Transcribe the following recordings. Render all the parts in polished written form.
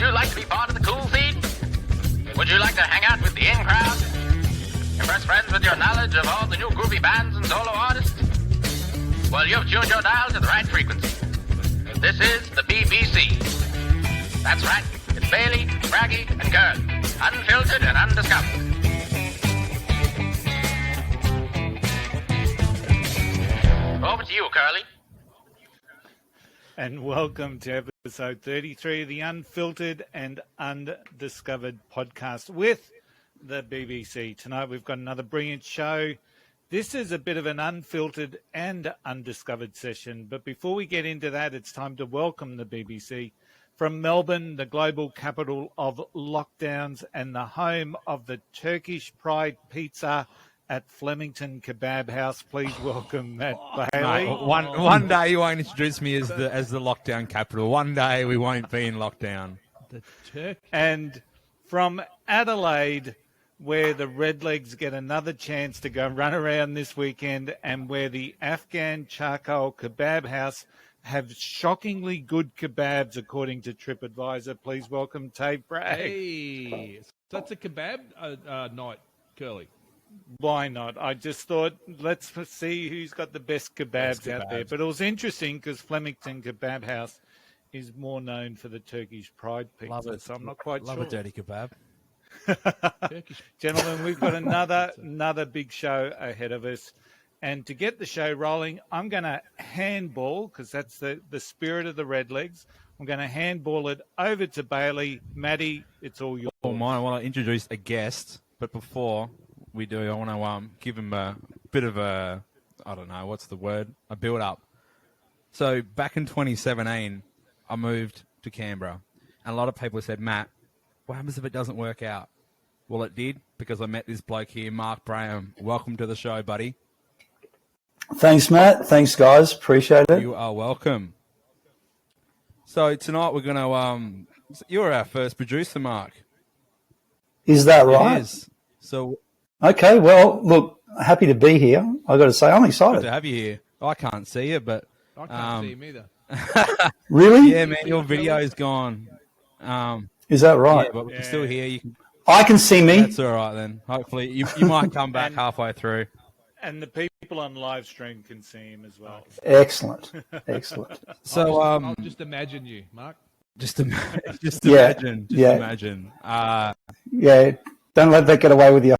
you like to be part of the cool scene? Would you like to hang out with the in crowd? Impress friends with your knowledge of all the new groovy bands and solo artists? Well, you've tuned your dial to the right frequency. This is the BBC. That's right. It's Bailey, Braggy, and Kern. Unfiltered and undiscovered. Over to you, Curly. And welcome to episode 33 of the Unfiltered and Undiscovered podcast with the BBC. Tonight we've got another brilliant show. This is a bit of an unfiltered and undiscovered session. But before we get into that, it's time to welcome the BBC from Melbourne, the global capital of lockdowns and the home of the Turkish Pride Pizza at Flemington Kebab House. Please welcome Matt Bailey. Mate, one day you won't introduce me as the lockdown capital. One day we won't be in lockdown. And from Adelaide, where the Redlegs get another chance to go run around this weekend, and where the Afghan Charcoal Kebab House have shockingly good kebabs, according to TripAdvisor. Please welcome Dave Bragg. Hey, so that's a kebab night, Curly. Why not? I just thought, let's see who's got the best kebabs out there. But it was interesting because Flemington Kebab House is more known for the Turkish Pride pizza. Love it. So I'm not quite sure. Love a dirty kebab. Gentlemen, we've got another big show ahead of us. And to get the show rolling, I'm going to handball, because that's the spirit of the Redlegs. I'm going to handball it over to Bailey. Maddie, it's all yours. Oh, mine. I want to introduce a guest, but before we do, I want to give him a bit of a, I don't know, what's the word? A build-up. So back in 2017, I moved to Canberra, and a lot of people said, Matt, what happens if it doesn't work out? Well, it did, because I met this bloke here, Mark Braham. Welcome to the show, buddy. Thanks, Matt. Thanks, guys. Appreciate it. You are welcome. So tonight we're going to, you're our first producer, Mark. Is that right? It is. So, okay, well, look, happy to be here. I've got to say, I'm excited. Good to have you here. I can't see you, but... I can't see him either. Really? Yeah, man, your video's gone. Is that right? Yeah, but we can still hear you. I can see me. That's all right then. Hopefully, you might come back halfway through. And the people on live stream can see him as well. Excellent. Excellent. So, I'll just imagine you, Mark. Just imagine. Yeah. Imagine. Yeah, don't let that get away with you.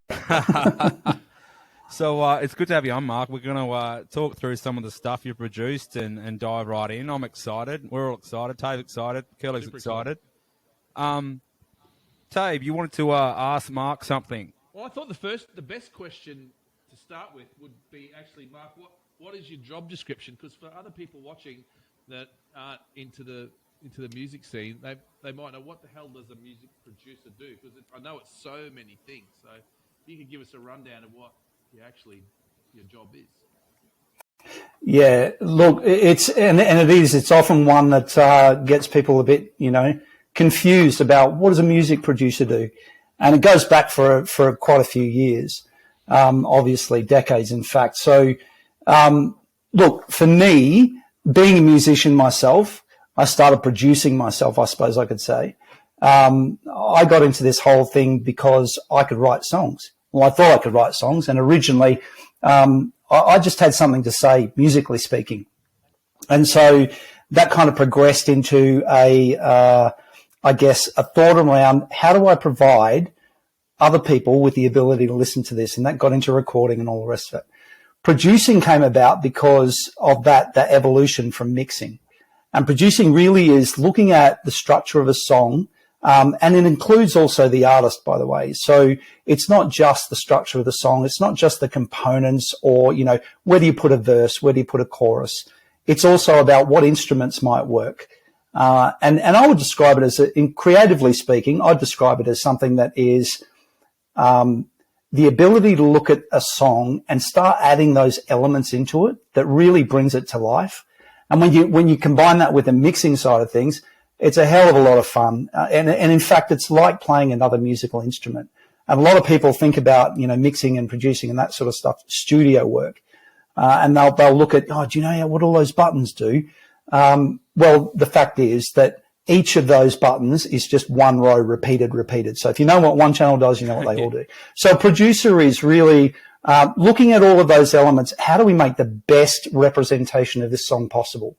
So it's good to have you on, Mark. We're going to talk through some of the stuff you've produced and dive right in. I'm excited. We're all excited. Tave's excited. Curly's excited. Tave, you wanted to ask Mark something. Well, I thought the best question to start with would be actually, Mark, what is your job description? Because for other people watching that aren't into the music scene, they might know, what the hell does a music producer do? Because I know it's so many things. So if you could give us a rundown of what your job is. Yeah, look, it's often one that gets people a bit, confused about what does a music producer do, and it goes back for quite a few years, obviously decades, in fact. So, look, for me, being a musician myself, I started producing myself, I suppose I could say. I got into this whole thing because I could write songs. Well, I thought I could write songs, and originally I just had something to say, musically speaking. And so that kind of progressed into a thought around, how do I provide other people with the ability to listen to this? And that got into recording and all the rest of it. Producing came about because of that evolution from mixing. And producing really is looking at the structure of a song, and it includes also the artist, by the way. So it's not just the structure of the song. It's not just the components or, where do you put a verse? Where do you put a chorus? It's also about what instruments might work. And I would describe it as, creatively speaking, I'd describe it as something that is the ability to look at a song and start adding those elements into it that really brings it to life. And when you combine that with the mixing side of things, it's a hell of a lot of fun. And in fact, it's like playing another musical instrument. And a lot of people think about, mixing and producing and that sort of stuff, studio work. And they'll look at, do you know what all those buttons do? Well, the fact is that each of those buttons is just one row repeated. So if you know what one channel does, you know what they all do. So a producer is really looking at all of those elements. How do we make the best representation of this song possible?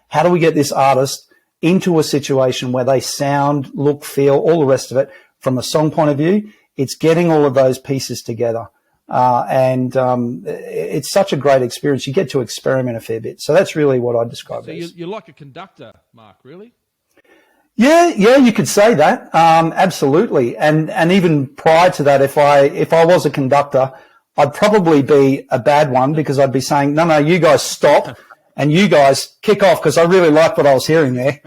How do we get this artist into a situation where they sound, look, feel, all the rest of it from a song point of view? It's getting all of those pieces together. It's such a great experience. You get to experiment a fair bit. So that's really what I describe it as. So you're like a conductor, Mark, really? Yeah, you could say that. Absolutely. And even prior to that, if I was a conductor, I'd probably be a bad one, because I'd be saying, no, you guys stop and you guys kick off, because I really like what I was hearing there.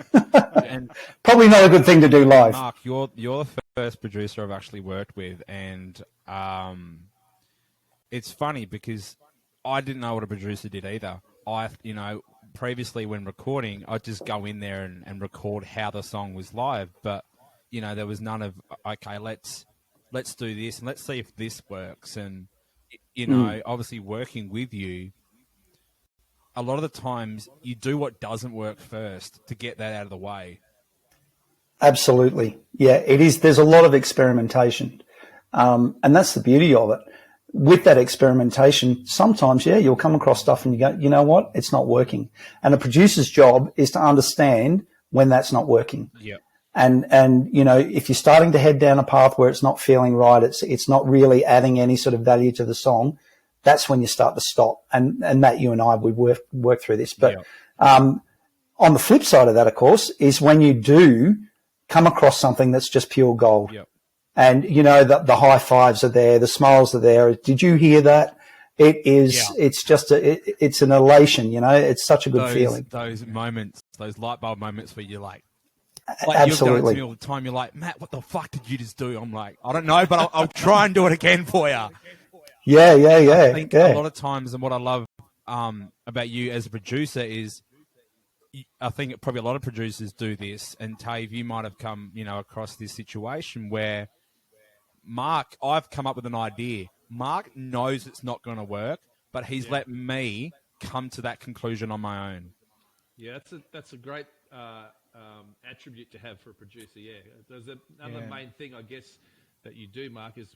And probably not a good thing to do live. Mark, you're the first producer I've actually worked with, and it's funny because I didn't know what a producer did either. Previously when recording, I'd just go in there and record how the song was live, but there was none of, okay, let's do this and let's see if this works. And obviously working with you, a lot of the times you do what doesn't work first to get that out of the way. Absolutely. Yeah, it is. There's a lot of experimentation. And that's the beauty of it. With that experimentation, sometimes, you'll come across stuff and you go, you know what? It's not working. And a producer's job is to understand when that's not working. Yeah. And if you're starting to head down a path where it's not feeling right, it's not really adding any sort of value to the song, that's when you start to stop. And Matt, you and I, we work through this. But on the flip side of that, of course, is when you do come across something that's just pure gold. Yep. And, the high fives are there, the smiles are there. Did you hear that? It is, it's just, it's an elation, it's such a good feeling. Those moments, those light bulb moments where you're like absolutely. You've done it to me all the time. You're like, Matt, what the fuck did you just do? I'm like, I don't know, but I'll try and do it again for you. Yeah. I think a lot of times, and what I love about you as a producer is, I think probably a lot of producers do this, and Tave, you might have come, across this situation where Mark, I've come up with an idea. Mark knows it's not going to work, but he's let me come to that conclusion on my own. Yeah, that's a great attribute to have for a producer. Yeah, there's another main thing, I guess, that you do, Mark, is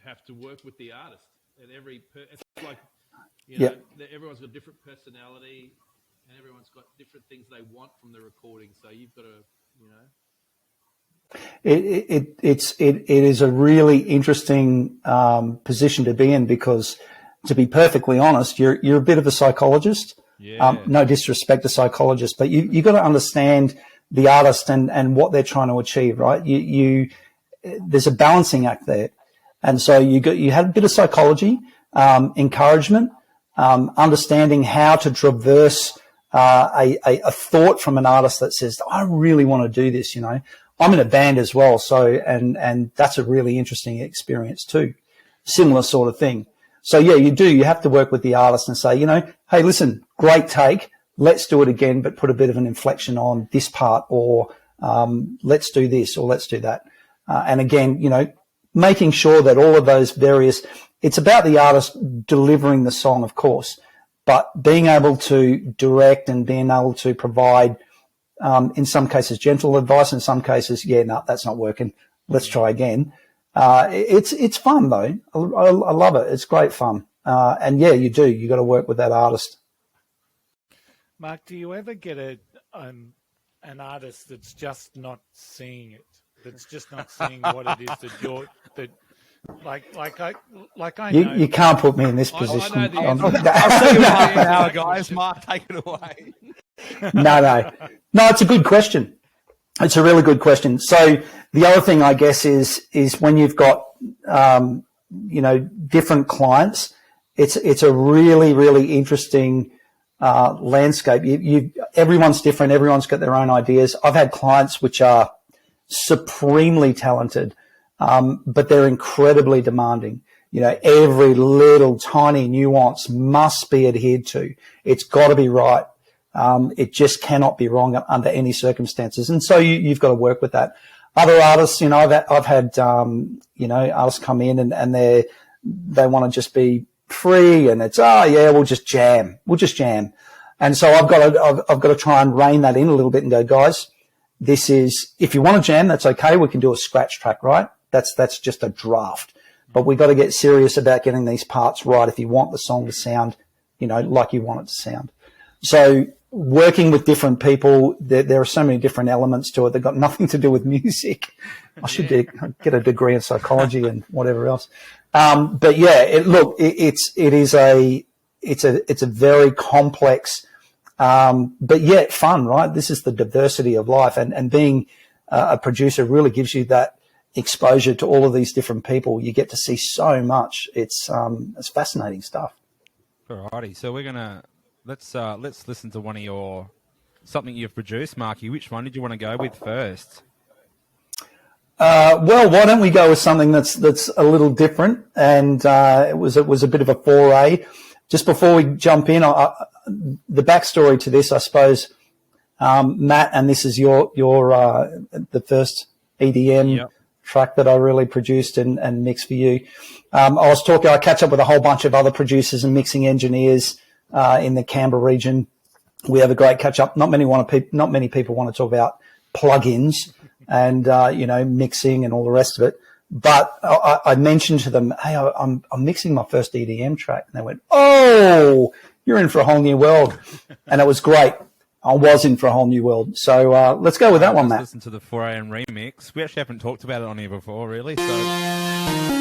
have to work with the artist. And it's like, everyone's got different personality, and everyone's got different things they want from the recording. So you've got to, It is a really interesting position to be in, because, to be perfectly honest, you're a bit of a psychologist. Yeah. No disrespect to psychologists, but you got to understand the artist and what they're trying to achieve, right? There's a balancing act there, and so you have a bit of psychology, encouragement, understanding how to traverse a thought from an artist that says, I really want to do this, I'm in a band as well, so and that's a really interesting experience too. Similar sort of thing. So you have to work with the artist and say, hey, listen, great take, let's do it again, but put a bit of an inflection on this part, or let's do this, or let's do that. And again, making sure that all of those it's about the artist delivering the song, of course, but being able to direct and being able to provide, in some cases, gentle advice. In some cases, no, that's not working. Let's try again. It's fun though. I love it. It's great fun. And you do. You got to work with that artist. Mark, do you ever get an artist that's just not seeing it? That's just not seeing what it is I know. You can't put me in this position. I know the answer. I'll see you in half an hour, guys. Mark, take it away. No, it's a good question. It's a really good question. So the other thing, I guess, is when you've got, different clients, it's a really, really interesting, landscape. Everyone's different. Everyone's got their own ideas. I've had clients which are supremely talented, but they're incredibly demanding. Every little tiny nuance must be adhered to. It's got to be right. It just cannot be wrong under any circumstances. And so you've got to work with that. Other artists, I've had, artists come in and they want to just be free, and it's, we'll just jam. And so I've got to try and rein that in a little bit and go, guys, This is, if you want to jam, that's okay. We can do a scratch track, right? That's just a draft. But we got to get serious about getting these parts right if you want the song to sound, like you want it to sound. So working with different people, there are so many different elements to it that got nothing to do with music. I should get a degree in psychology and whatever else. But yeah, it's a very complex, but yet fun, right? This is the diversity of life, and being a producer really gives you that exposure to all of these different people. You get to see so much. It's fascinating stuff. Alrighty, so we're gonna let's listen to something you've produced, Marky. Which one did you want to go with first? Well, why don't we go with something that's a little different? And it was a bit of a foray. Just before we jump in, the backstory to this, I suppose, Matt, and this is your the first EDM track that I really produced and mixed for you. I catch up with a whole bunch of other producers and mixing engineers in the Canberra region. We have a great catch up. Not many people want to talk about plugins and mixing and all the rest of it. But I mentioned to them, hey, I'm mixing my first EDM track, and they went, "Oh, you're in for a whole new world," and it was great. I was in for a whole new world. So let's go with that one, Matt. Listen to the 4 a.m. remix. We actually haven't talked about it on here before, really. So.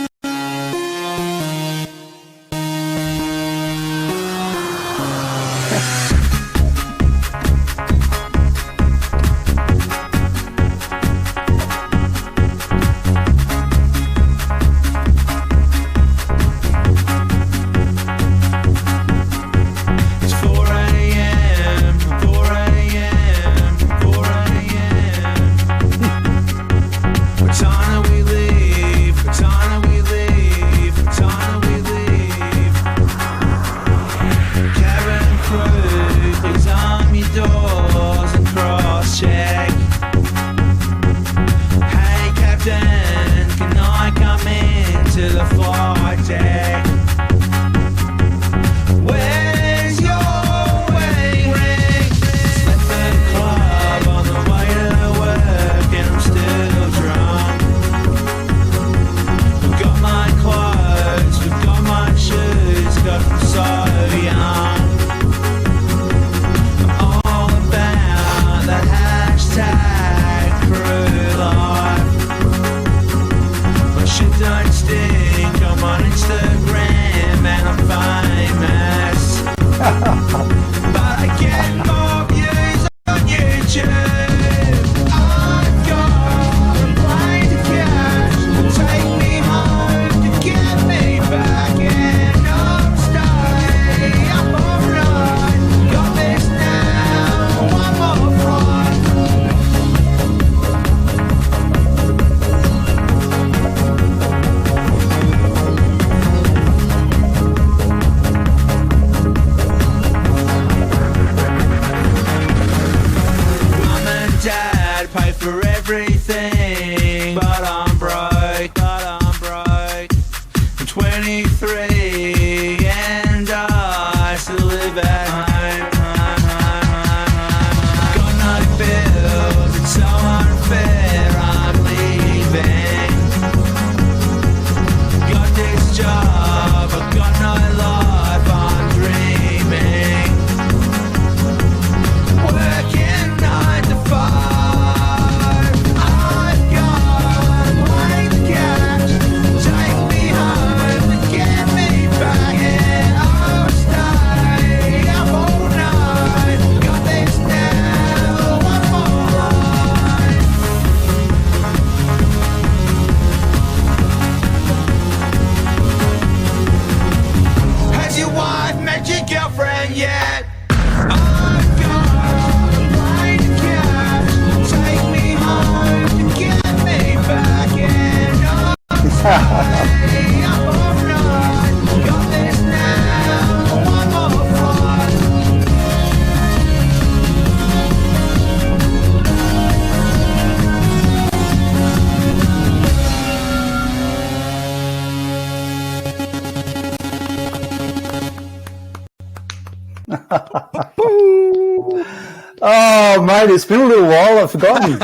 Oh, mate, it's been a little while. I've forgotten.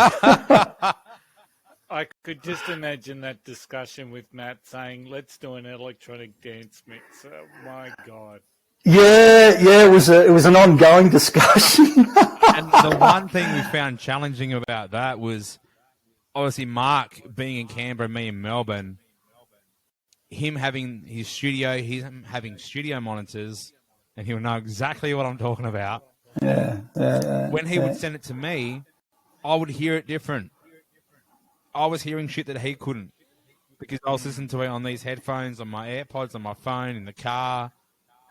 I could just imagine that discussion with Matt saying, "Let's do an electronic dance mix." Oh, my God. Yeah, it was an ongoing discussion. And the one thing we found challenging about that was obviously Mark being in Canberra, me in Melbourne, him having his studio, him having studio monitors, and he'll know exactly what I'm talking about. When he would send it to me, I would hear it different. I was hearing shit that he couldn't because I was listening to it on these headphones, on my AirPods, on my phone, in the car.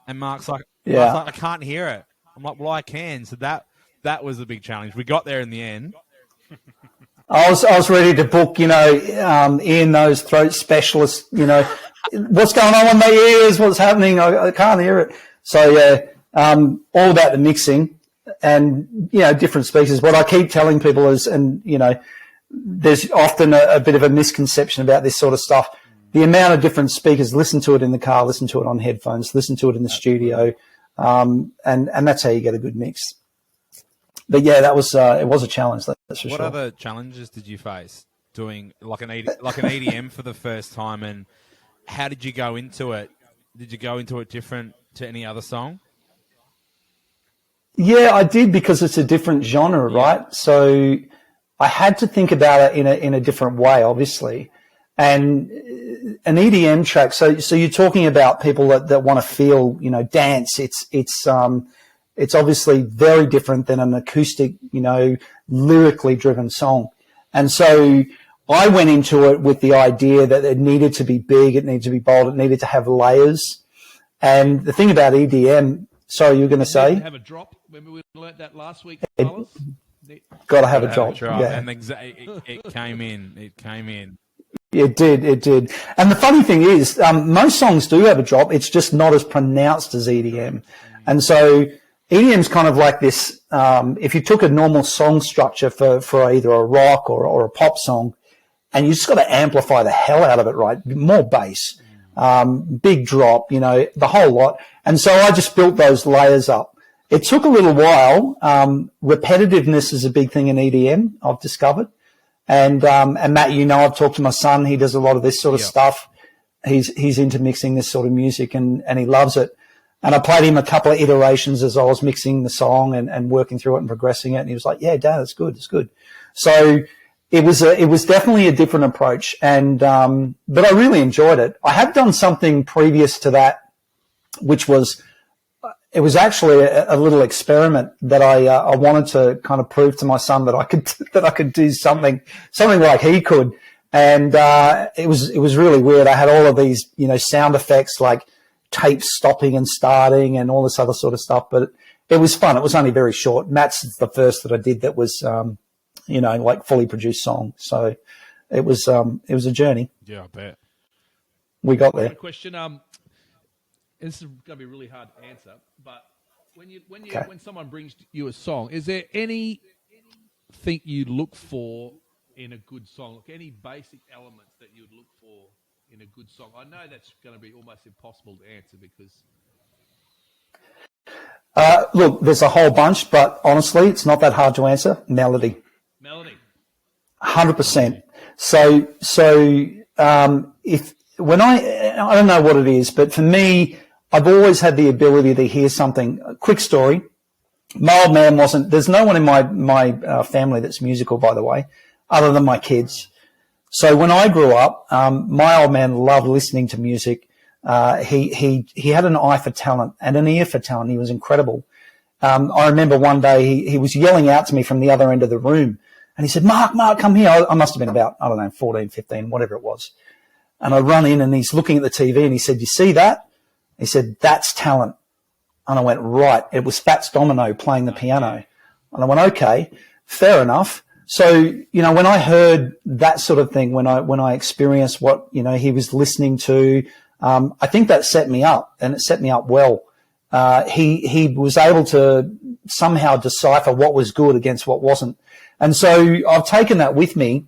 And Mark's like, I can't hear it. I'm like, well, I can. So that was the big challenge. We got there in the end. I was ready to book, Ian, those throat specialists, what's going on with my ears, what's happening, I can't hear it. So, all about the mixing and, different speakers. What I keep telling people is, there's often a bit of a misconception about this sort of stuff. The amount of different speakers, listen to it in the car, listen to it on headphones, listen to it in the studio, and that's how you get a good mix. But yeah, that was it was a challenge. That's for sure. What other challenges did you face doing like an EDM for the first time, and how did you go into it? Did you go into it different to any other song? Yeah, I did because it's a different genre, right? So I had to think about it in a different way, obviously. And an EDM track, so you're talking about people that want to feel, dance. It's obviously very different than an acoustic, lyrically driven song. And so I went into it with the idea that it needed to be big, it needed to be bold, it needed to have layers. And the thing about EDM, sorry, you were going to say? Have a drop. Remember we learnt that last week, fellas? Got to have a drop. Yeah. And it came in. It came in. It did. And the funny thing is, most songs do have a drop. It's just not as pronounced as EDM. And so EDM's kind of like this, if you took a normal song structure for either a rock or a pop song, and you just got to amplify the hell out of it, right? More bass, big drop, the whole lot. And so I just built those layers up. It took a little while. Repetitiveness is a big thing in EDM, I've discovered. And Matt, I've talked to my son. He does a lot of this sort of stuff. He's into mixing this sort of music and he loves it. And I played him a couple of iterations as I was mixing the song and working through it and progressing it. And he was like, yeah, Dad, it's good. So it was definitely a different approach. And, but I really enjoyed it. I have done something previous to that, which was, it was actually a little experiment that I wanted to kind of prove to my son that I could do something like he could. And, it was really weird. I had all of these, sound effects like tape stopping and starting and all this other sort of stuff, but it was fun. It was only very short. Matt's the first that I did that was, like fully produced song. So it was a journey. Yeah, I bet. We got there. Question. This is going to be really hard to answer, but when someone brings you a song, is there anything you look for in a good song? Like any basic elements that you would look for in a good song? I know that's going to be almost impossible to answer because... Look, there's a whole bunch, but honestly, it's not that hard to answer. Melody. 100%. So when I don't know what it is, but for me, I've always had the ability to hear something. A quick story. My old man there's no one in my family that's musical, by the way, other than my kids. So when I grew up, my old man loved listening to music. He had an eye for talent and an ear for talent. He was incredible. I remember one day he was yelling out to me from the other end of the room and he said, Mark, come here. I must have been about, 14, 15, whatever it was. And I run in and he's looking at the TV and he said, you see that? He said, that's talent. And I went, right. It was Fats Domino playing the piano. And I went, okay, fair enough. So, when I heard that sort of thing, when I experienced what, he was listening to, I think that set me up and it set me up well. He was able to somehow decipher what was good against what wasn't. And so I've taken that with me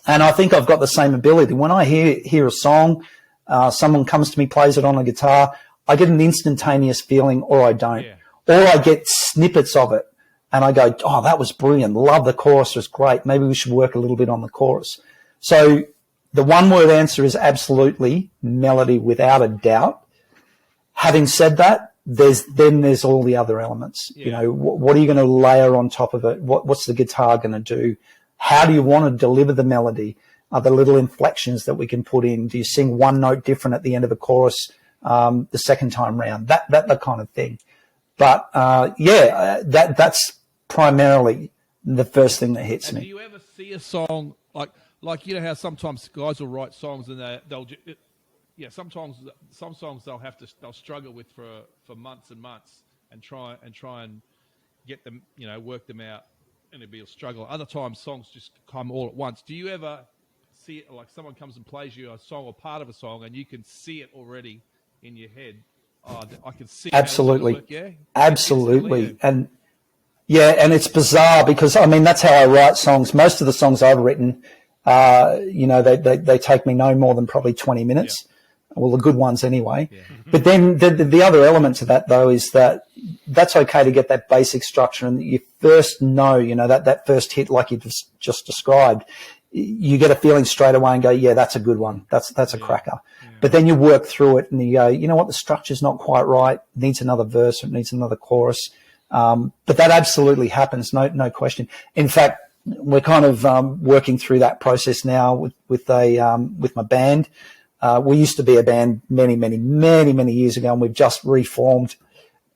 and I think I've got the same ability. When I hear a song, someone comes to me, plays it on a guitar, I get an instantaneous feeling or I don't. Yeah. Or I get snippets of it. and I go, oh, that was brilliant. Love the chorus, was great. Maybe we should work a little bit on the chorus. So the one-word answer is absolutely melody, without a doubt. Having said that, there's all the other elements. Yeah. You know, what are you going to layer on top of it? What's the guitar going to do? How do you want to deliver the melody? Are there little inflections that we can put in? Do you sing one note different at the end of a chorus the second time round? That kind of thing. But that's primarily the first thing that hits and me. Do you ever see a song like you know how sometimes guys will write songs and sometimes some songs they'll struggle with for months and months and try and get them, you know, work them out, and it'll be a struggle. Other times songs just come all at once. Do you ever see it like someone comes and plays you a song or part of a song and you can see it already in your head? Oh, I can see Absolutely. it. Yeah, absolutely. And it's bizarre because, I mean, that's how I write songs. Most of the songs I've written, they take me no more than probably 20 minutes. Yeah. Well, the good ones anyway. Yeah. But then the other element to that, though, is that that's okay to get that basic structure, and you first know, that first hit, like you just described, you get a feeling straight away and go, yeah, that's a good one. That's a cracker. Yeah. But then you work through it and you go, you know what, the structure's not quite right. It needs another verse. It needs another chorus. But that absolutely happens. No question. In fact, we're kind of working through that process now with my band. We used to be a band many years ago, and we've just reformed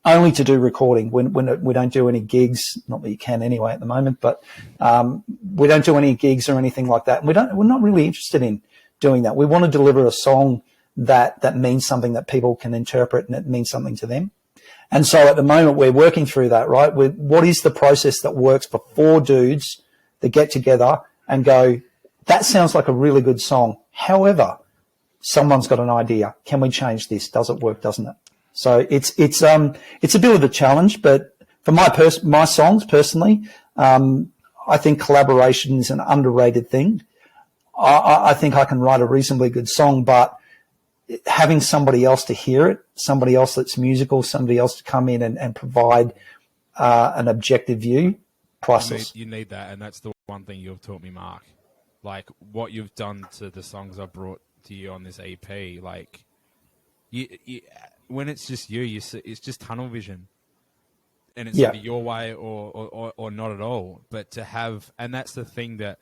only to do recording. We don't do any gigs, not that you can anyway at the moment, but we don't do any gigs or anything like that. And we're not really interested in doing that. We want to deliver a song that means something that people can interpret and it means something to them. And so at the moment we're working through that, right? What is the process that works for four dudes that get together and go, that sounds like a really good song. However, someone's got an idea. Can we change this? Does it work? Doesn't it? So it's a bit of a challenge, but for my songs personally, I think collaboration is an underrated thing. I think I can write a reasonably good song, but having somebody else to hear it, somebody else that's musical, somebody else to come in and provide an objective view, priceless. You need that, and that's the one thing you've taught me, Mark. Like what you've done to the songs I brought to you on this EP, like you when it's just you see, it's just tunnel vision, and it's either your way or not at all. But to have, and that's the thing that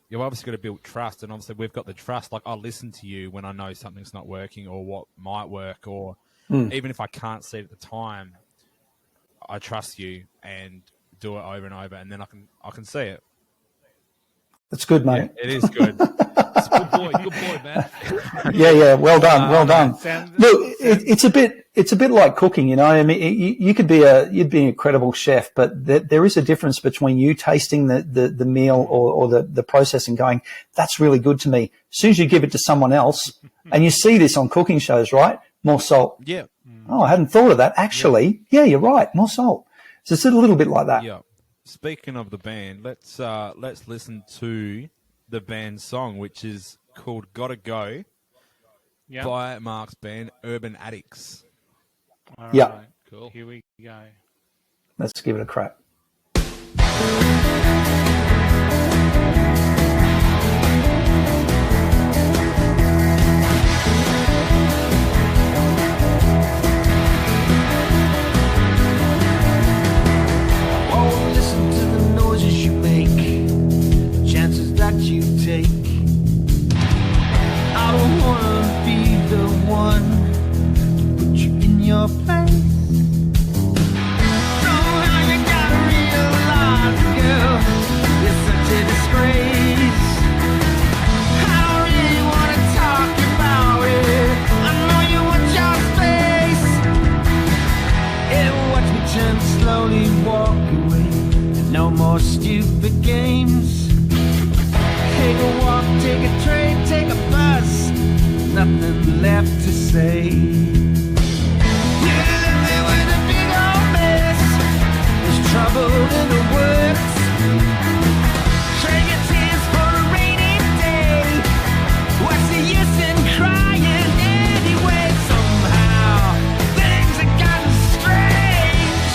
you've obviously got to build trust, and obviously we've got the trust. Like I listen to you when I know something's not working or what might work, or even if I can't see it at the time, I trust you and do it over and over, and then I can see it. That's good, mate. Yeah, it is good. Good boy, man. Yeah. Well done. Look, it's a bit like cooking, you know. I mean, you'd be an incredible chef, but there is a difference between you tasting the meal or the process and going, that's really good to me. As soon as you give it to someone else, and you see this on cooking shows, right? More salt. Yeah. Oh, I hadn't thought of that. Actually, yeah, you're right. More salt. So it's a little bit like that. Yeah. Speaking of the band, let's listen to the band's song, which is called "Gotta Go" by Mark's band, Urban Addicts. All Yeah. right. Cool. Here we go. Let's give it a crack. Oh, listen to the noises you make, the chances that you take. I don't wanna be the one to put you in your place. Somehow you gotta realize, girl, you're such a disgrace. I don't really wanna talk about it. I know you want your space. Yeah, watch me turn slowly, walk away. No more stupid games. Take a walk, take a train, take a bus. Nothing left to say. You left me with a big old mess. There's trouble in the works. Trade your tears for a rainy day. What's the use in crying anyway? Somehow things have gotten strange.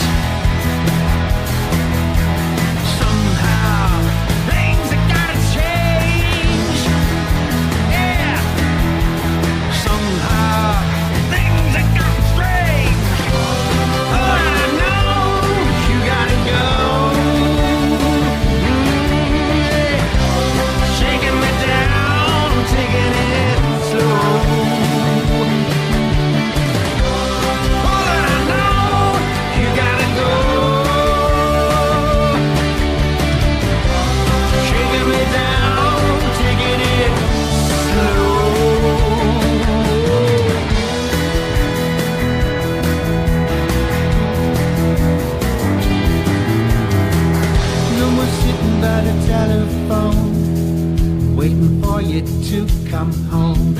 you to come home.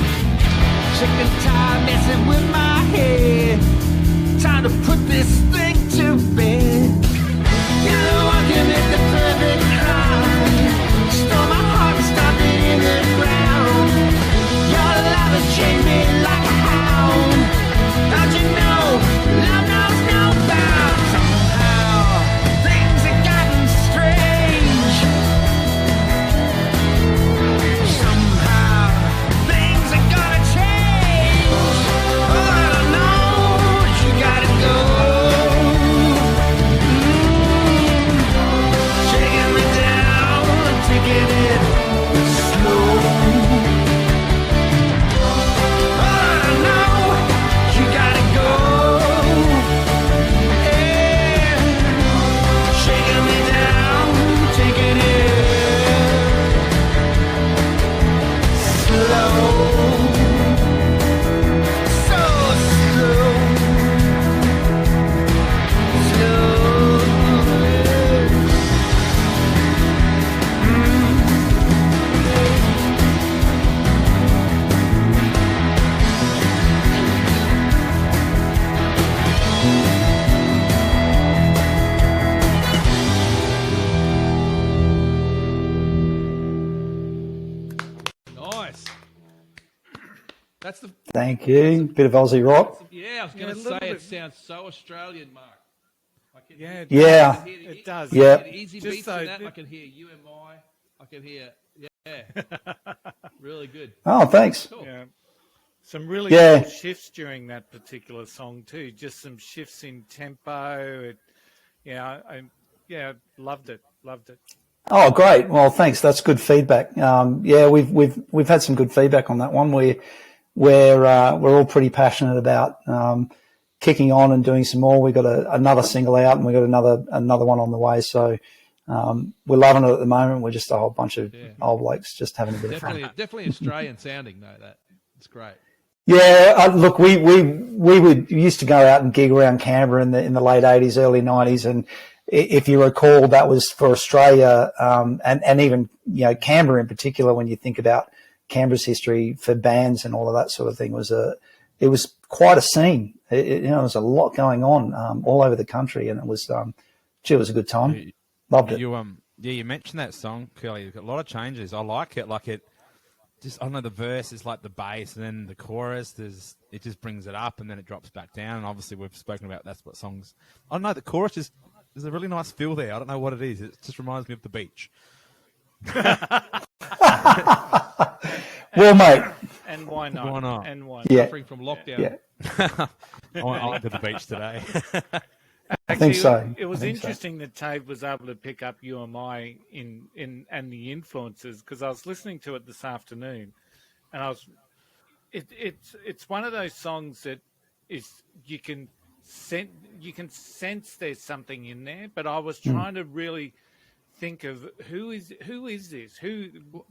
Sick and tired messing with my head. Time to put this thing to bed. You're the one can make the perfect crime. Stole my heart and stopped it in the ground. Your love has chained me like a hound. Don't you know, love knows no bounds. Somehow, things have gotten strange. Somehow, things are gonna change. Oh, I don't know, you gotta go. Shaking me down, taking it slow. Oh, I don't know, you gotta go. Yeah. Shaking me down, taking it slow. So slow. Nice. That's the. Thank you. Bit of Aussie rock. Yeah, I was going Yeah, to a little say it bit. sounds so Australian, Mark. I can Yeah, Yeah. I can hear the- it does. Yeah. the easy Just beats so in that. that- I can hear UMI. I can hear. Yeah. Really good. Oh, thanks. Cool. Yeah. Some really Yeah. cool shifts during that particular song too. Just some shifts in tempo. Loved it. Loved it. Oh, great. Well, thanks. That's good feedback. Yeah, we've had some good feedback on that one. We're all pretty passionate about kicking on and doing some more. We got another single out, and we got another one on the way. So we're loving it at the moment. We're just a whole bunch of old blokes just having a bit of fun. Definitely Australian sounding though. That it's great. Yeah, look, we used to go out and gig around Canberra in the late '80s, early '90s, and if you recall, that was for Australia, and even Canberra in particular. When you think about Canberra's history for bands and all of that sort of thing, it was quite a scene. There was a lot going on all over the country, and it was it was a good time. Loved it. You mentioned that song, Curly. A lot of changes. I like it. Like it. Just I don't know, the verse is like the bass, and then the chorus it just brings it up, and then it drops back down. And obviously, we've spoken about that's what songs. I don't know. The chorus there's a really nice feel there. I don't know what it is. It just reminds me of the beach. Well, mate. And why not? Why not? And why? Yeah, Suffering from lockdown. yeah. I went to the beach today. I think so. It was I think so. interesting that Tave was able to pick up UMI and the influences, because I was listening to it this afternoon, and it's one of those songs that is you can sense there's something in there, but I was trying to really think of who is this?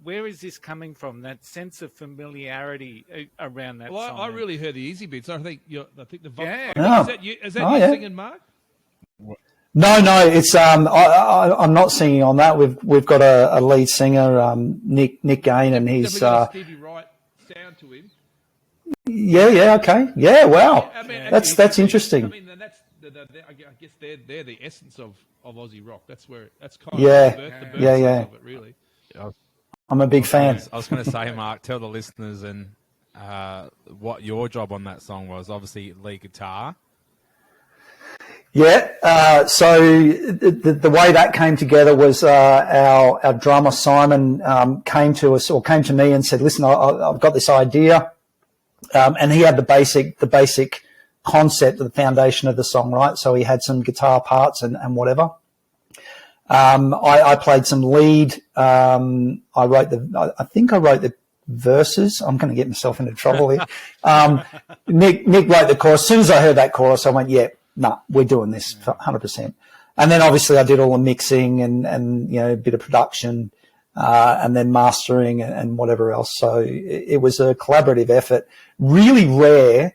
Where is this coming from? That sense of familiarity around that Well, song. I really heard the easy bits. I think the Yeah. Oh. Is that Oh, you yeah. singing, Mark? No, it's I'm not singing on that. We've got a lead singer, Nick Gain, and he's Definitely got a Stevie Wright sound to him. yeah, okay, yeah, wow, I mean, that's actually, interesting. I mean, that's I guess they're the essence of Aussie rock. That's kind Yeah. of the birth Yeah. of it, really. I'm a big fan. I was going to say, Mark, tell the listeners and what your job on that song was. Obviously, lead guitar. Yeah. So the way that came together was our drummer Simon came to me and said, "Listen, I've got this idea," and he had the basic concept, the foundation of the song, right? So he had some guitar parts and whatever. I played some lead. I think I wrote the verses. I'm going to get myself into trouble here. Nick wrote the chorus. As soon as I heard that chorus, I went, yeah, nah, we're doing this 100%. And then obviously I did all the mixing and a bit of production, and then mastering and whatever else. So it was a collaborative effort, really rare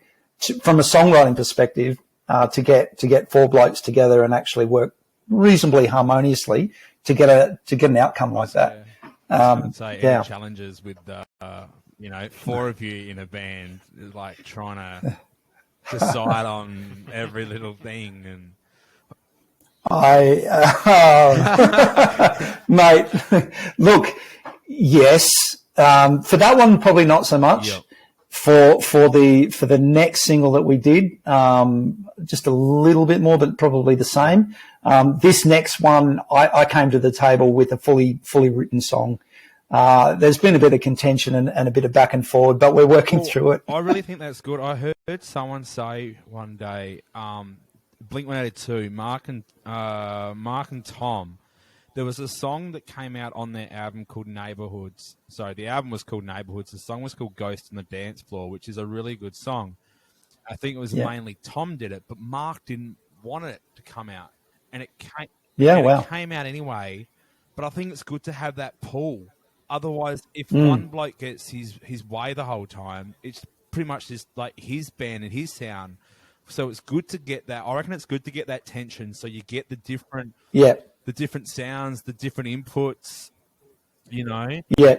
from a songwriting perspective, to get four blokes together and actually work reasonably harmoniously to get an outcome like that. I'd say yeah. any challenges with, 4 of you in a band, like trying to decide on every little thing and. Mate, look, yes. For that one, probably not so much. Yep. For the next single that we did, just a little bit more, but probably the same. This next one, I came to the table with a fully written song. There's been a bit of contention and a bit of back and forward, but we're working through it. I really think that's good. I heard someone say one day, Blink-182, Mark and Tom, there was a song that came out on their album called Neighborhoods. Sorry, the album was called Neighborhoods. The song was called Ghost on the Dance Floor, which is a really good song. I think it was mainly Tom did it, but Mark didn't want it to come out. And it came, it came out anyway. But I think it's good to have that pull. Otherwise, if one bloke gets his way the whole time, it's pretty much just like his band and his sound. So it's good to get that. I reckon it's good to get that tension, so you get the different, the different sounds, the different inputs. Yeah,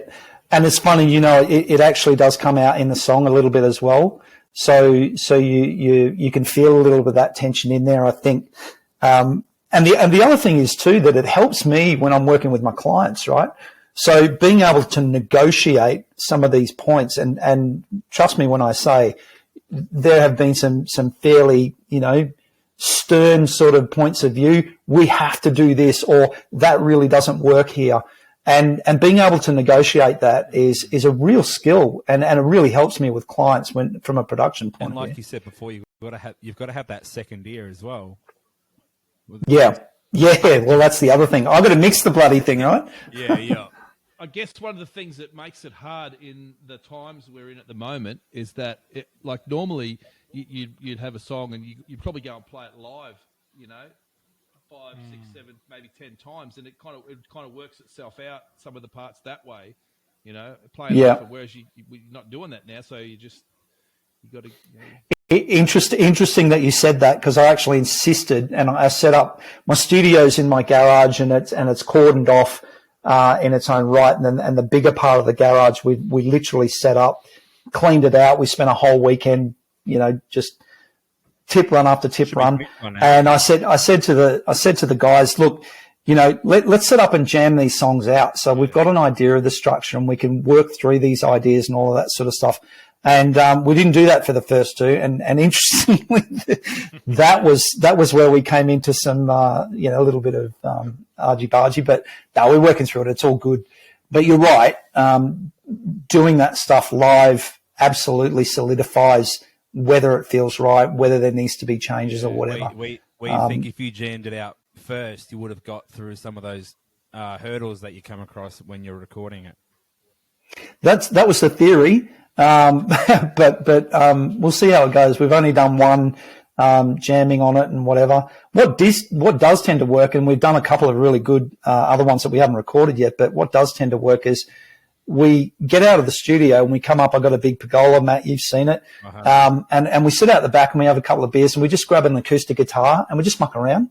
and it's funny, it actually does come out in the song a little bit as well. So you can feel a little bit of that tension in there, I think. And the other thing is too that it helps me when I'm working with my clients, right? So being able to negotiate some of these points, and trust me when I say there have been some fairly, stern sort of points of view. We have to do this, or that really doesn't work here. And being able to negotiate that is a real skill, and it really helps me with clients from a production point of view. And like you said before, you've got to have that second ear as well. Yeah. Well, that's the other thing. I've got to mix the bloody thing, right? Yeah. I guess one of the things that makes it hard in the times we're in at the moment is that, normally you'd have a song and you'd probably go and play it live, 5, 6, 7, maybe 10 times, and it kind of works itself out. Some of the parts that way, playing live. Whereas you're not doing that now, so you got to. Interesting that you said that, because I actually insisted, and I set up my studio's in my garage, and it's cordoned off in its own right, and the bigger part of the garage we literally set up, cleaned it out. We spent a whole weekend, just tip run after tip run, and I said to the guys, look, let's set up and jam these songs out. So we've got an idea of the structure, and we can work through these ideas and all of that sort of stuff. And we didn't do that for the first two, and interestingly, that was where we came into some a little bit of argy-bargy, but no, we're working through it. It's all good. But you're right, doing that stuff live absolutely solidifies whether it feels right, whether there needs to be changes or whatever. We think if you jammed it out first, you would have got through some of those hurdles that you come across when you're recording it. That was the theory. But we'll see how it goes. We've only done one jamming on it and whatever. What does tend to work, and we've done a couple of really good other ones that we haven't recorded yet, but what does tend to work is we get out of the studio and we come up. I've got a big pergola, Matt, you've seen it. And we sit out the back and we have a couple of beers and we just grab an acoustic guitar and we just muck around.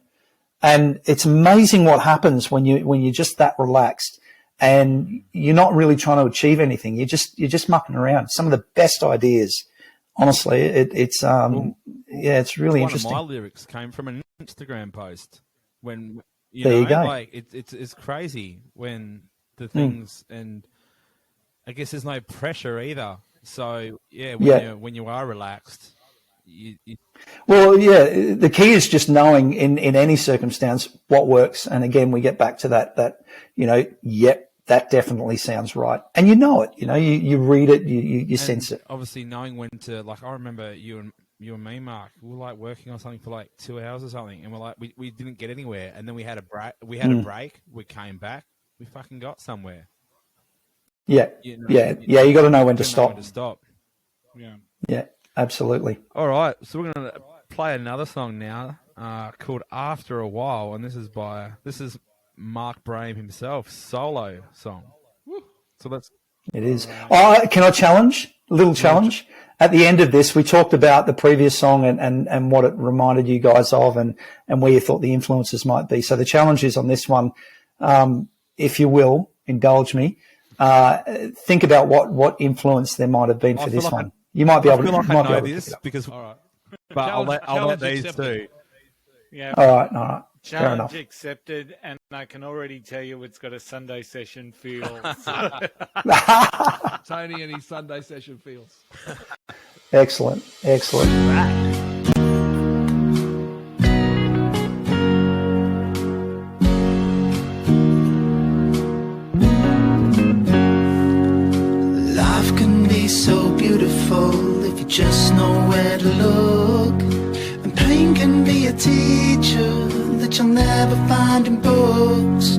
And it's amazing what happens when you're just that relaxed. And you're not really trying to achieve anything. You're just mucking around. Some of the best ideas, honestly. It's really interesting. One of my lyrics came from an Instagram post. When there you go. Like it's crazy when the things, and I guess there's no pressure either. So when you are relaxed. The key is just knowing in any circumstance what works. And again, we get back to that that definitely sounds right. And it, you read it, you sense it. Obviously knowing when to, like, I remember you and me, Mark, we were like working on something for like 2 hours or something. And we're like, we didn't get anywhere. And then we had a break. We came back. We fucking got somewhere. Yeah. You got to know when to stop. Yeah, absolutely. All right. So we're going to play another song now called After a While. And this is Mark Braham himself, solo song. So it is. Can I challenge? A little challenge. At the end of this, we talked about the previous song and what it reminded you guys of and where you thought the influences might be. So the challenge is on this one, if you will, indulge me, think about what influence there might have been for this one. You might be able to. I might be know able to this pick it up. because, All right. but I'll let Challenge these accepted. two. Yeah. All right. Fair Challenge enough. accepted, and I can already tell you it's got a Sunday session feel. Tony and his Sunday session feels. Excellent. Life can be so beautiful if you just know where to look. And pain can be a teacher that you'll never find in books.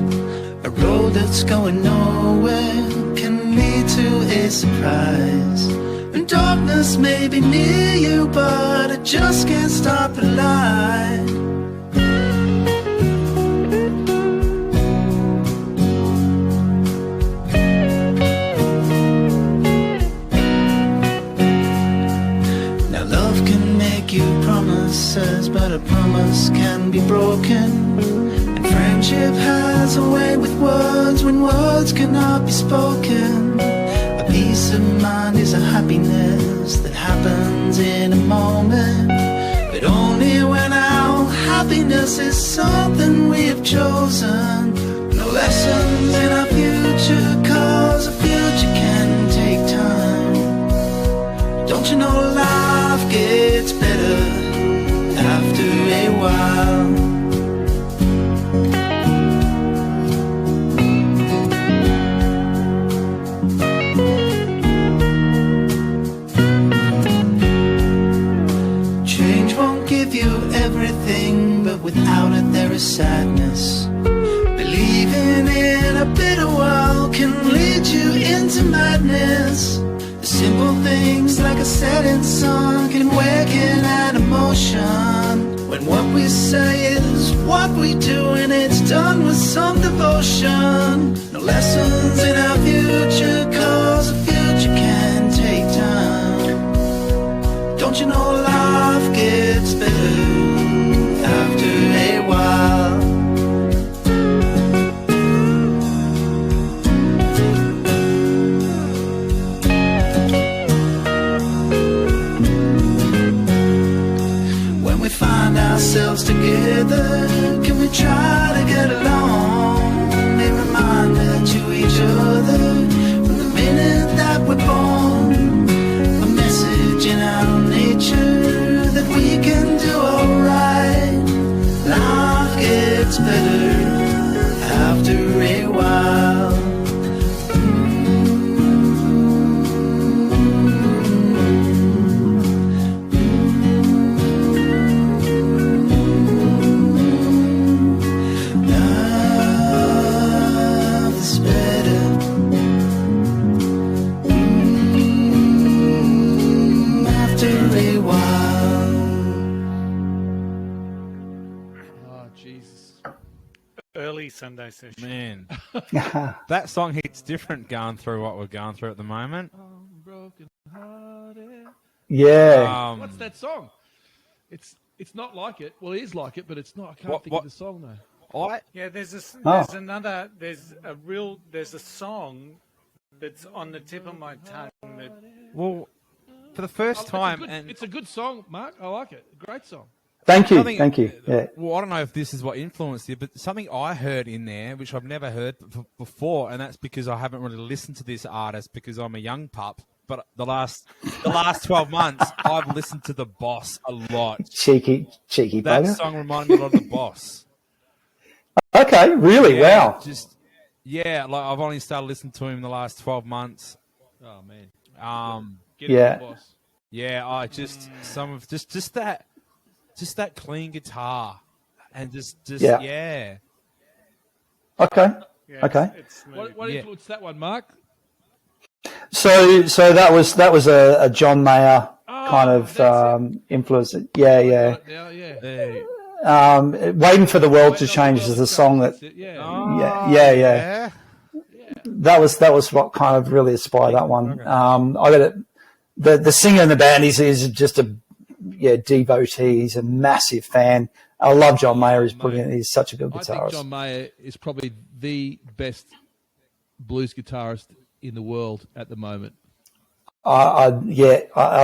A road that's going nowhere can lead to a surprise. And darkness may be near you, but it just can't stop the light. Now love can make you promises, but a promise can be broken. And friendship has a way with words when words cannot be spoken. A peace of mind is a happiness that happens in a moment, but only when our happiness is something we have chosen. No lessons in our future, cause a future can take time. Don't you know life gets better after a while? Change won't give you everything, but without it there is sadness. Believing in a better world can lead you into madness. The simple things like a setting sun can awaken an emotion. When what we say is what we do and it's done with some devotion. No lessons in our future, cause a future can take time. Don't you know life gets better after a while? When we find ourselves together, can we try to get along? A reminder to each other from the minute that we're born. A message in our nature that we can do alright. Life gets better after a while. Love is better after a while. Oh, Jesus. Early Sunday session. Man, that song hits different going through what we're going through at the moment. I'm broken hearted. Yeah. What's that song? It's not like it. Well, it is like it, but it's not. I can't What- think what- of the song though. Yeah, there's a song that's on the tip of my tongue that Well, for the first time, It's a good song, Mark. I like it. Great song. Thank you. Something- Thank you. Yeah. Well, I don't know if this is what influenced you, but something I heard in there, which I've never heard before, and that's because I haven't really listened to this artist because I'm a young pup. But the last 12 months, I've listened to The Boss a lot. Cheeky That bugger. song reminded me a lot of The Boss. Okay. Really? Yeah, Wow. like I've only started listening to him in the last 12 months. Oh man. Yeah. Get it, boss. Yeah, I just some of just that clean guitar and just Yeah. yeah. Okay. yeah, Okay. it's smooth. What Yeah. influenced that one, Mark? So that was a John Mayer kind of that's influence. Yeah. Got it now, yeah. Hey. Waiting for the world to Wait, change not is the song that. That's it, yeah. Yeah. That was what kind of really inspired that one. I got it. The singer in the band is just a devotee. He's a massive fan. I love John Mayer. He's brilliant. He's such a good I guitarist. think John Mayer is probably the best blues guitarist in the world at the moment. I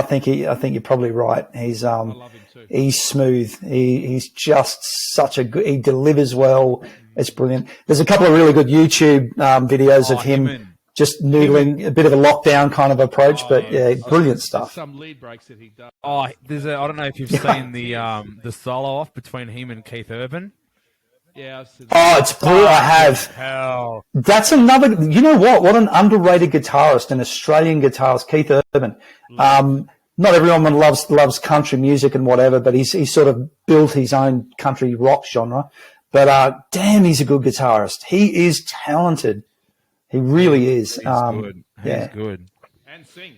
think you're probably right. He's I love him too. he's smooth. He's just such a good. He delivers well. It's brilliant. There's a couple of really good YouTube videos of him just noodling a bit of a lockdown kind of approach, but yeah, brilliant stuff. Some lead breaks that he does. Oh, I don't know if you've seen the solo off between him and Keith Urban. Yeah, I've seen Oh, it's brilliant. I have. Hell. That's another. You know what? What an underrated guitarist, an Australian guitarist, Keith Urban. Not everyone loves country music and whatever, but he's sort of built his own country rock genre. But damn, he's a good guitarist. He is talented. He really is. He's good. Yeah. He's good. and sing,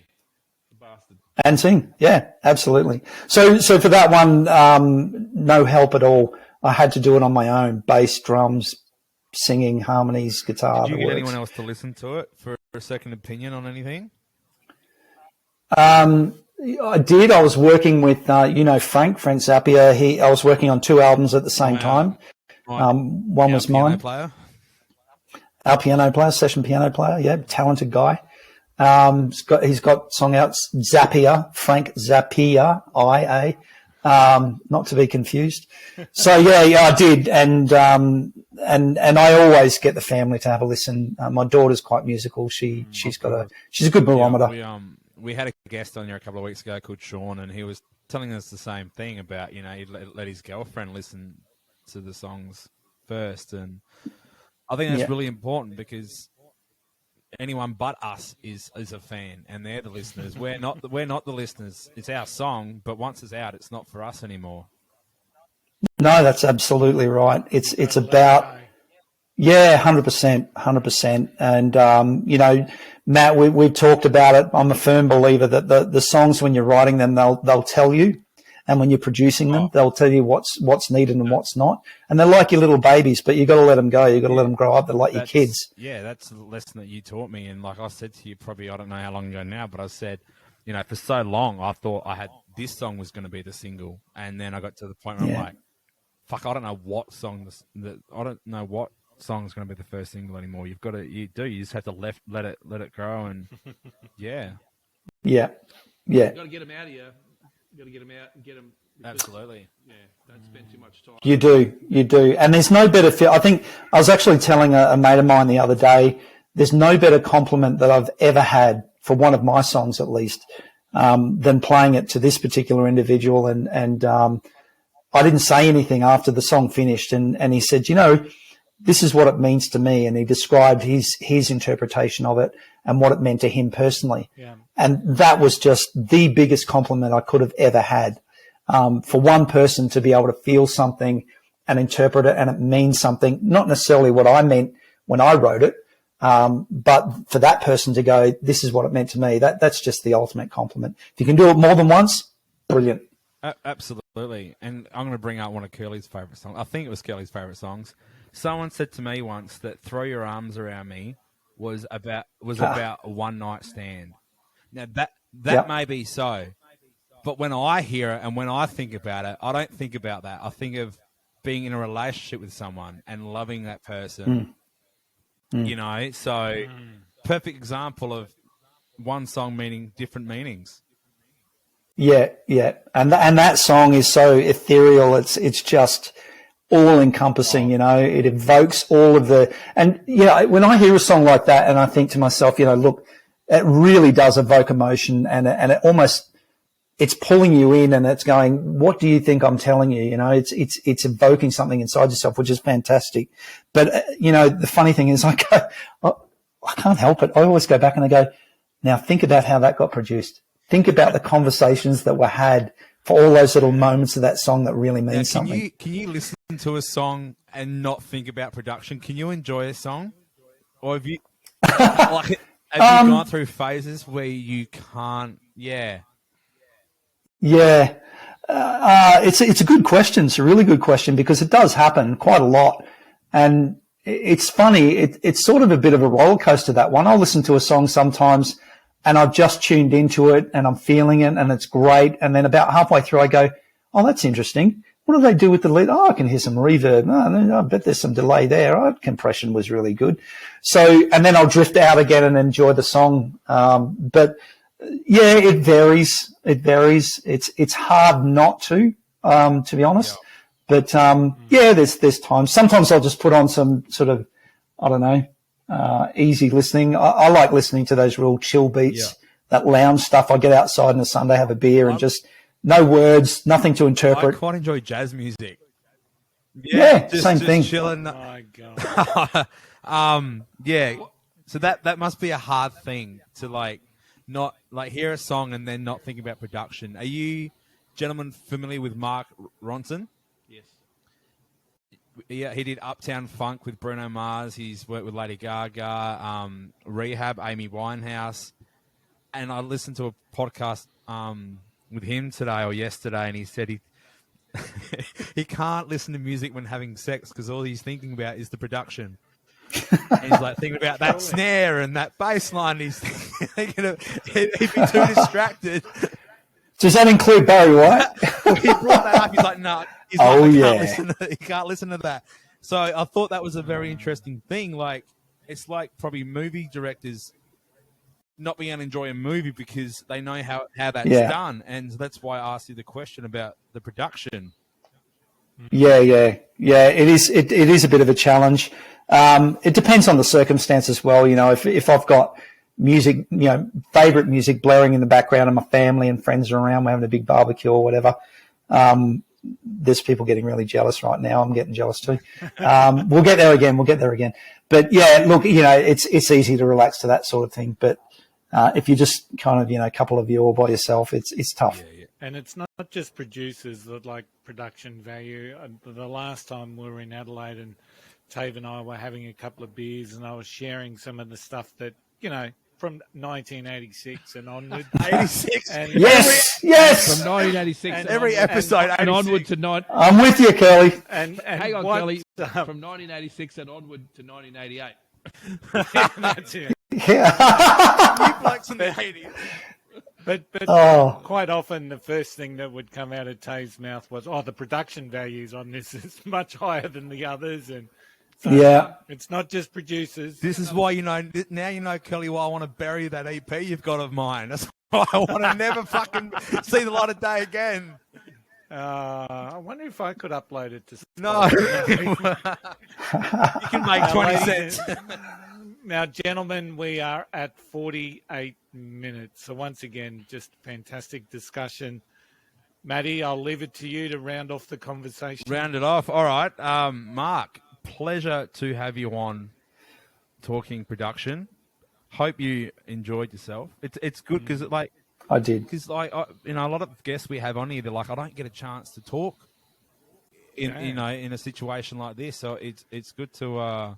the bastard. And sing, yeah, absolutely. So for that one, no help at all. I had to do it on my own: bass, drums, singing, harmonies, guitar. Did you the get works. anyone else to listen to it for a second opinion on anything? I did. I was working with, Frank Zappia. I was working on 2 albums at the same time. Right. One was piano mine. player. Our piano player, session piano player. Yeah, talented guy. He's got song out, Zappia, Frank Zappia, IA, not to be confused. So yeah, I did, and I always get the family to have a listen. My daughter's quite musical. She's a good barometer. Yeah, we had a guest on here a couple of weeks ago called Sean, and he was telling us the same thing about, he'd let his girlfriend listen to the songs first, and I think that's really important because anyone but us is a fan, and they're the listeners. We're not the listeners. It's our song, but once it's out, it's not for us anymore. No, that's absolutely right. It's about 100%. And Matt, we talked about it. I'm a firm believer that the songs, when you're writing them, they'll tell you. And when you're producing them, they'll tell you what's needed and what's not. And they're like your little babies, but you got to let them go. You got to let them grow up. They're like your kids. Yeah, that's the lesson that you taught me. And like I said to you, probably I don't know how long ago now, but I said, for so long I thought I had this song was going to be the single, and then I got to the point where I'm like, fuck, I don't know what song I don't know what song's going to be the first single anymore. You just have to let it grow, and yeah. You got to get them out of you. You got to get them out and get them. Absolutely. Yeah, don't spend too much time. You do. And there's no better feel. I think I was actually telling a mate of mine the other day, there's no better compliment that I've ever had for one of my songs, at least, than playing it to this particular individual. And I didn't say anything after the song finished. And he said, this is what it means to me. And he described his interpretation of it and what it meant to him personally. Yeah. And that was just the biggest compliment I could have ever had. For one person to be able to feel something and interpret it, and it means something, not necessarily what I meant when I wrote it, but for that person to go, this is what it meant to me, that's just the ultimate compliment. If you can do it more than once, brilliant. Absolutely. And I'm going to bring out one of Curly's favourite songs. I think it was Curly's favourite songs. Someone said to me once that Throw Your Arms Around Me was about a one-night stand. Now, that may be so, but when I hear it and when I think about it, I don't think about that. I think of being in a relationship with someone and loving that person, so perfect example of one song meaning different meanings. Yeah. And that song is so ethereal. It's just all encompassing, it evokes all of and when I hear a song like that and I think to myself, look, it really does evoke emotion, and it almost, it's pulling you in, and it's going, what do you think I'm telling you? It's evoking something inside yourself, which is fantastic. But, the funny thing is I can't help it. I always go back and I go, now think about how that got produced. Think about the conversations that were had for all those little moments of that song that really means something. Can you listen to a song and not think about production? Can you enjoy a song? Or have you, have you gone through phases where you can't, Yeah. It's a good question. It's a really good question, because it does happen quite a lot. And it's funny. It's sort of a bit of a roller coaster, that one. I'll listen to a song sometimes and I've just tuned into it and I'm feeling it and it's great. And then about halfway through I go, oh, that's interesting. what do they do with the lead? Oh, I can hear some reverb. Oh, I bet there's some delay there. Oh, compression was really good. So, and then I'll drift out again and enjoy the song. But yeah, it varies. It varies. It's hard not to be honest. Yeah. But yeah, there's times. Sometimes I'll just put on some sort of, I don't know, easy listening. I like listening to those real chill beats, that lounge stuff. I get outside on a Sunday, have a beer, and just no words, nothing to interpret. I quite enjoy jazz music. Yeah, same thing. Chilling. Oh my God. Yeah. So that must be a hard thing to not hear a song and then not think about production. Are you gentlemen familiar with Mark Ronson? Yes. Yeah, he did Uptown Funk with Bruno Mars. He's worked with Lady Gaga, Rehab, Amy Winehouse. And I listened to a podcast with him today or yesterday, and he said he can't listen to music when having sex because all he's thinking about is the production. And he's thinking about that snare and that bass line. He's thinking of, he'd be too distracted. Does that include Barry White? Well, he brought that up. He's like, no. He can't listen to that. So I thought that was a very interesting thing. It's like probably movie directors not being able to enjoy a movie because they know how that's done. And that's why I asked you the question about the production. Yeah. It is a bit of a challenge. It depends on the circumstance as well. You know, if I've got music, favorite music blaring in the background and my family and friends are around, we're having a big barbecue or whatever. There's people getting really jealous right now. I'm getting jealous too. We'll get there again. But yeah, look, it's easy to relax to that sort of thing. But if you're just kind of, a couple of you all by yourself, it's tough. Yeah. And it's not just producers that like production value. The last time we were in Adelaide and Tave and I were having a couple of beers and I was sharing some of the stuff that, from 1986 and onward. 86? And yes! From 1986 and every episode. And onward to night. I'm with you, Curly. And hang on, Curly. From 1986 and onward to 1988. That's it. Yeah. You blokes in the 80s. But quite often the first thing that would come out of Tave's mouth was, the production values on this is much higher than the others. And so it's not just producers. This is why, now Kelly, why I want to bury that EP you've got of mine. That's why I want to never fucking see the light of day again. I wonder if I could upload it to Spotify. No. You can make 20 cents. Now, gentlemen, we are at 48 minutes. So once again, just fantastic discussion. Matty, I'll leave it to you to round off the conversation. Round it off. All right. Mark, pleasure to have you on talking production. Hope you enjoyed yourself. It's good because I did. Because a lot of guests we have on here, they're like, I don't get a chance to talk in a situation like this. So it's good to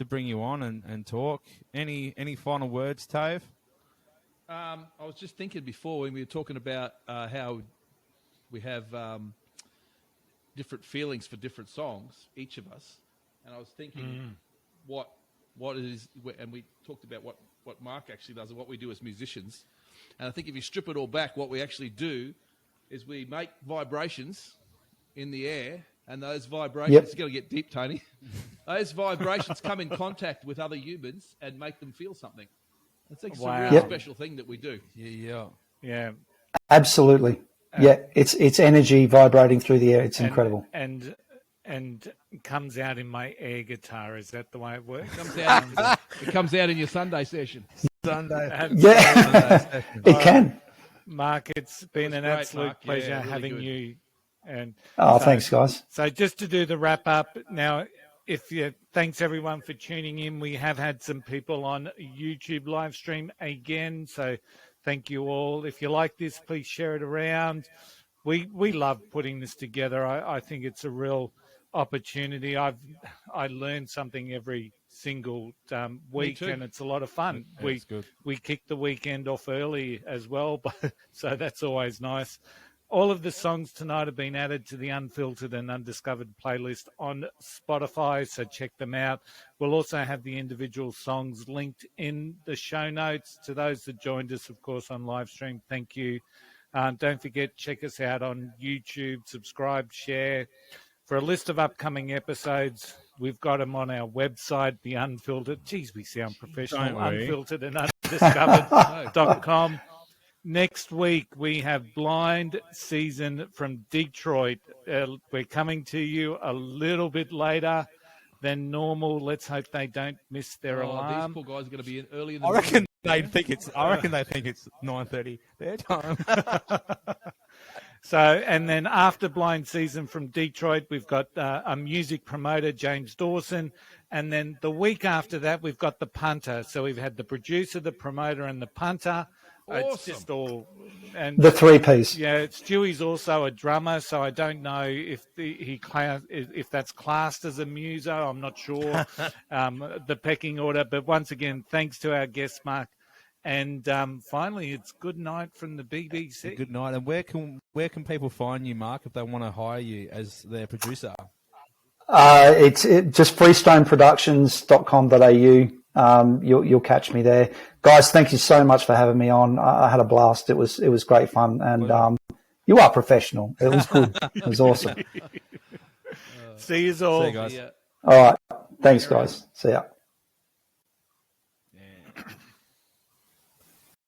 bring you on and talk. Any final words, Tave? I was just thinking before when we were talking about how we have different feelings for different songs, each of us, and I was thinking what it is, and we talked about what Mark actually does and what we do as musicians. And I think if you strip it all back, what we actually do is we make vibrations in the air, and those vibrations, it's going to get deep, Tony. Those vibrations come in contact with other humans and make them feel something. It's like a really special thing that we do. Yeah. Absolutely. It's energy vibrating through the air. It's incredible. And it comes out in my air guitar. Is that the way it works? It comes out in your Sunday session. Sunday. Yeah. It can. Mark, it's been an absolute pleasure having you. And thanks, guys. So just to do the wrap up now, thanks everyone for tuning in. We have had some people on YouTube live stream again, so thank you all. If you like this, please share it around. We love putting this together. I think it's a real opportunity. I learn something every single week, and it's a lot of fun. We kick the weekend off early as well, so that's always nice. All of the songs tonight have been added to the Unfiltered and Undiscovered playlist on Spotify, so check them out. We'll also have the individual songs linked in the show notes. To those that joined us, of course, on live stream, thank you. Don't forget, check us out on YouTube, subscribe, share. For a list of upcoming episodes, we've got them on our website, the Unfiltered. Geez, we sound professional. Don't worry. Unfiltered and undiscovered.com. Next week, we have Blind Season from Detroit. We're coming to you a little bit later than normal. Let's hope they don't miss their alarm. These poor guys are going to be in early in the I morning. reckon they think it's 9:30 their time. So, and then after Blind Season from Detroit, we've got a music promoter, James Dawson. And then the week after that, we've got the punter. So we've had the producer, the promoter, and the punter. It's Awesome. just all... And The three-piece. yeah, Stewie's also a drummer, so I don't know if if that's classed as a muso. I'm not sure the pecking order. But once again, thanks to our guest, Mark. And finally, it's good night from the BBC. Good night. And where can people find you, Mark, if they want to hire you as their producer? It's just freestoneproductions.com.au. You'll catch me there, guys. Thank you so much for having me on. I had a blast. It was great fun, and you are professional. It was good. It was awesome. See you all. See you guys. Yeah. All right, thanks, guys. See ya.